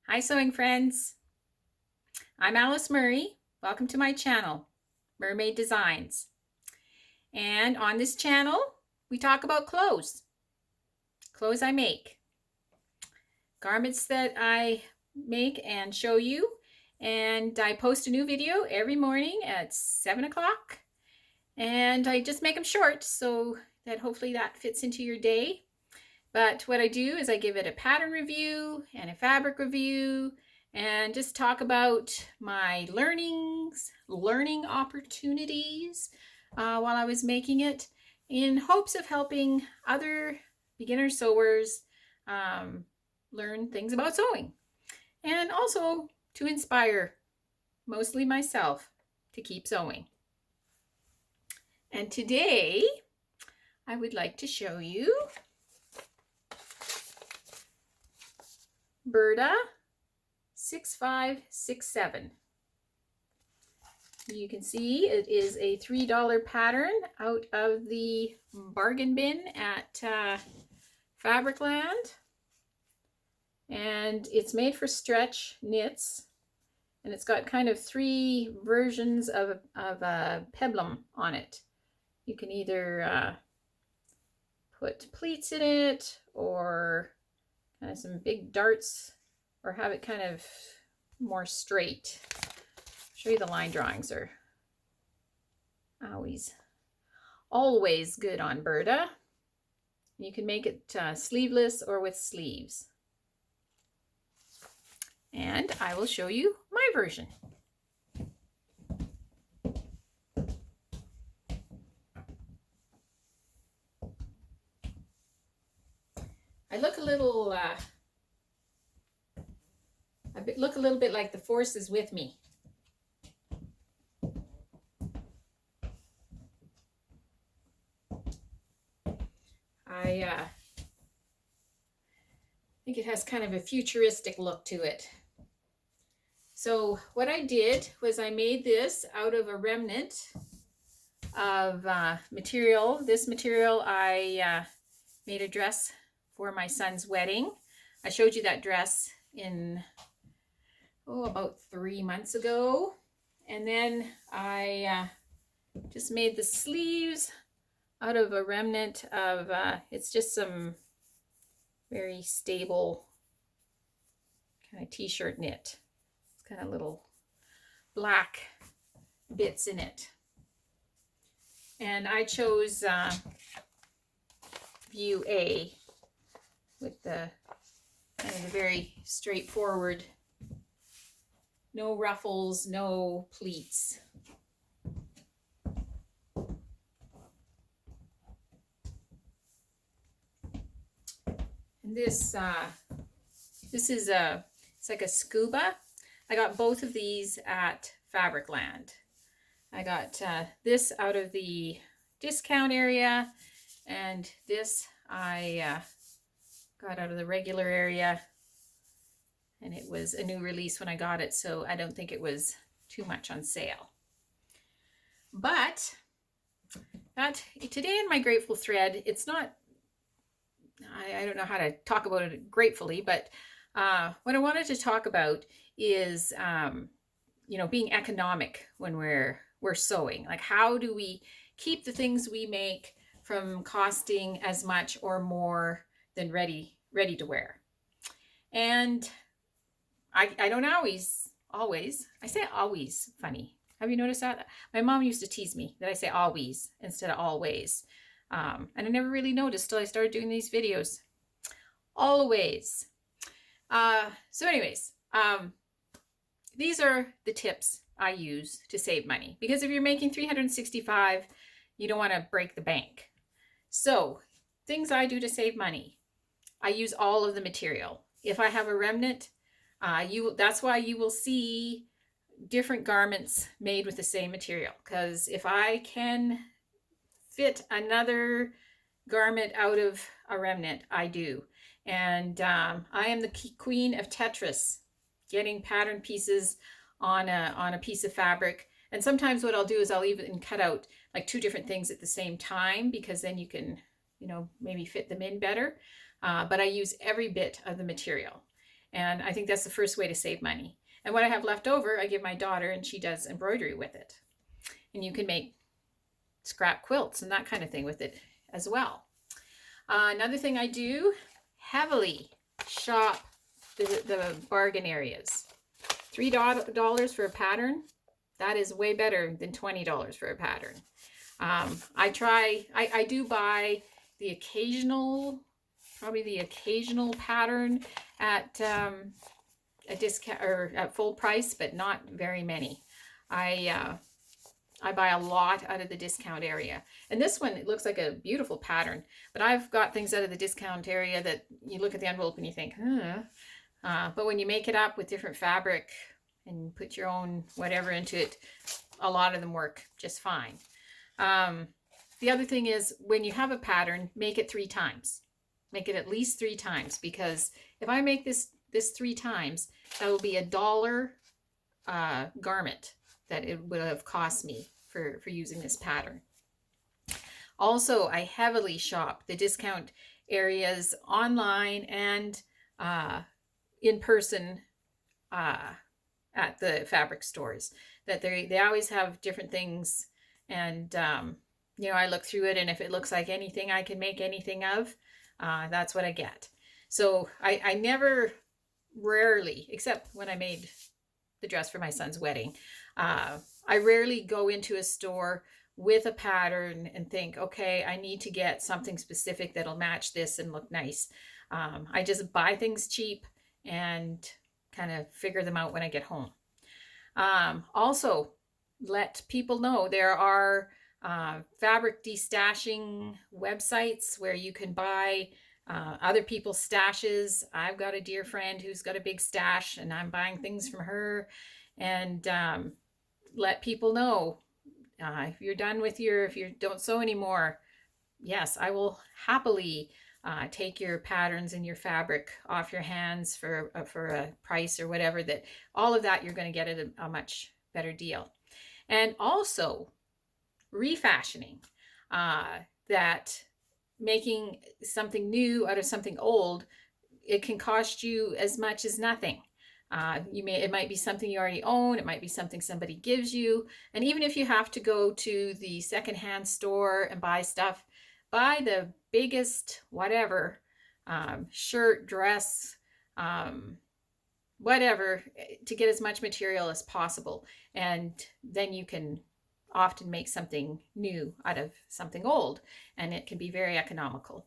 Hi sewing friends, I'm Alice Murray. Welcome to my channel, Murr-Made Designs. And on this channel, we talk about clothes I make, garments that I make and show you. And I post a new video every morning at 7 o'clock. And I just make them short so that hopefully that fits into your day. But what I do is I give it a pattern review and a fabric review and just talk about my learning opportunities while I was making it, in hopes of helping other beginner sewers learn things about sewing, and also to inspire mostly myself to keep sewing. And today I would like to show you Burda 6567. You can see it is a $3 pattern out of the bargain bin at Fabricland, and it's made for stretch knits, and it's got kind of three versions of peplum on it. You can either put pleats in it, or kind of some big darts, or have it kind of more straight. I'll show you the line drawings are always good on Burda. You can make it sleeveless or with sleeves. And I will show you my version. I look a little bit like the force is with me. I think it has kind of a futuristic look to it. So what I did was I made this out of a remnant of material. This material I made a dress for my son's wedding. I showed you that dress in about 3 months ago, and then I just made the sleeves out of a remnant of it's just some very stable kind of t-shirt knit. It's kind of little black bits in it, and I chose view A with the kind of the very straightforward, no ruffles, no pleats. And this is it's like a scuba. I got both of these at Fabricland. I got this out of the discount area, and this I got out of the regular area, and it was a new release when I got it, so I don't think it was too much on sale. But today in my grateful thread, it's not, I don't know how to talk about it gratefully, but what I wanted to talk about is being economic when we're sewing. Like, how do we keep the things we make from costing as much or more than ready to wear? And I don't always, I say always, funny. Have you noticed that? My mom used to tease me that I say always instead of always. And I never really noticed till I started doing these videos. Always. So anyways, these are the tips I use to save money. Because if you're making $365, you don't want to break the bank. So things I do to save money: I use all of the material. If I have a remnant, that's why you will see different garments made with the same material. Because if I can fit another garment out of a remnant, I do. And I am the queen of Tetris, getting pattern pieces on a piece of fabric. And sometimes what I'll do is I'll even cut out like two different things at the same time, because then you can, maybe fit them in better. But I use every bit of the material. And I think that's the first way to save money. And what I have left over, I give my daughter, and she does embroidery with it. And you can make scrap quilts and that kind of thing with it as well. Another thing I do, heavily shop the bargain areas. $3 for a pattern, that is way better than $20 for a pattern. I do buy the occasional, probably the occasional pattern at a discount or at full price, but not very many. I buy a lot out of the discount area. And this one, it looks like a beautiful pattern, but I've got things out of the discount area that you look at the envelope and you think, but when you make it up with different fabric and put your own whatever into it, a lot of them work just fine. The other thing is, when you have a pattern, make it 3 times. Make it at least 3 times, because if I make this 3 times, that will be $1 garment that it would have cost me for using this pattern. Also, I heavily shop the discount areas online and in person at the fabric stores. That they always have different things, and you know, I look through it, and if it looks like anything I can make anything of, that's what I get. So I never, rarely, except when I made the dress for my son's wedding, I rarely go into a store with a pattern and think, okay, I need to get something specific that'll match this and look nice. I just buy things cheap and kind of figure them out when I get home. Also, let people know there are fabric destashing websites where you can buy other people's stashes. I've got a dear friend who's got a big stash, and I'm buying things from her. And let people know, if you're done with if you don't sew anymore, yes, I will happily take your patterns and your fabric off your hands for a price or whatever. That all of that you're going to get at a much better deal. And also refashioning, that making something new out of something old, it can cost you as much as nothing. It might be something you already own. It might be something somebody gives you. And even if you have to go to the secondhand store and buy stuff, buy the biggest whatever, shirt, dress, whatever, to get as much material as possible. And then you can often make something new out of something old, and it can be very economical.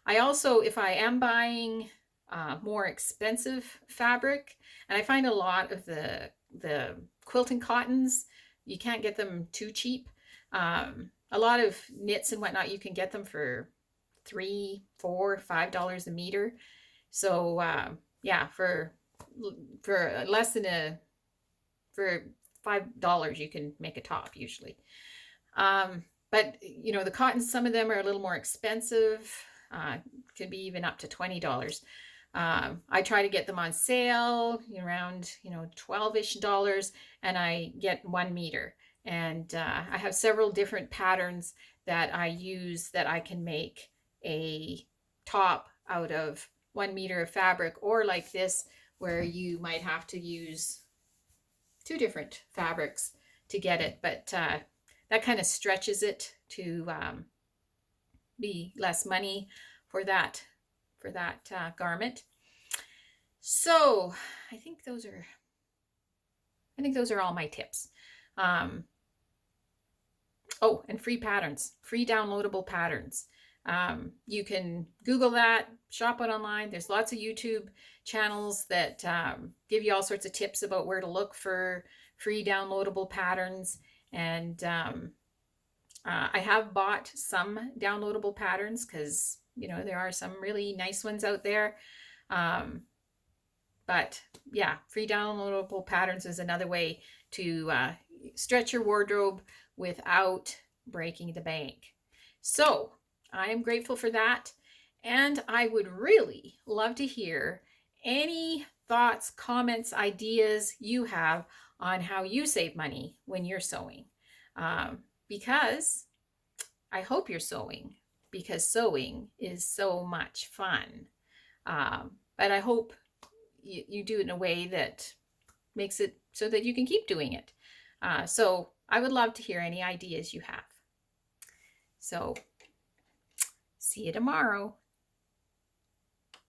I also, if I am buying more expensive fabric, and I find a lot of the quilting cottons, you can't get them too cheap. A lot of knits and whatnot, you can get them for $3, $4, $5 a meter. So yeah, for less than for $5 you can make a top usually. But you know, the cottons, some of them are a little more expensive, could be even up to $20. I try to get them on sale around, 12-ish dollars, and I get 1 meter. And I have several different patterns that I use that I can make a top out of 1 meter of fabric, or like this, where you might have to use 2 different fabrics to get it. But that kind of stretches it to be less money for that garment. So I think those are all my tips. Oh, and free patterns, free downloadable patterns. You can Google that, shop it online. There's lots of YouTube channels that give you all sorts of tips about where to look for free downloadable patterns. And I have bought some downloadable patterns because, there are some really nice ones out there. But yeah, free downloadable patterns is another way to stretch your wardrobe without breaking the bank. So I am grateful for that. And I would really love to hear any thoughts, comments, ideas you have on how you save money when you're sewing. Because I hope you're sewing, because sewing is so much fun. But I hope you do it in a way that makes it so that you can keep doing it. So I would love to hear any ideas you have. So see you tomorrow.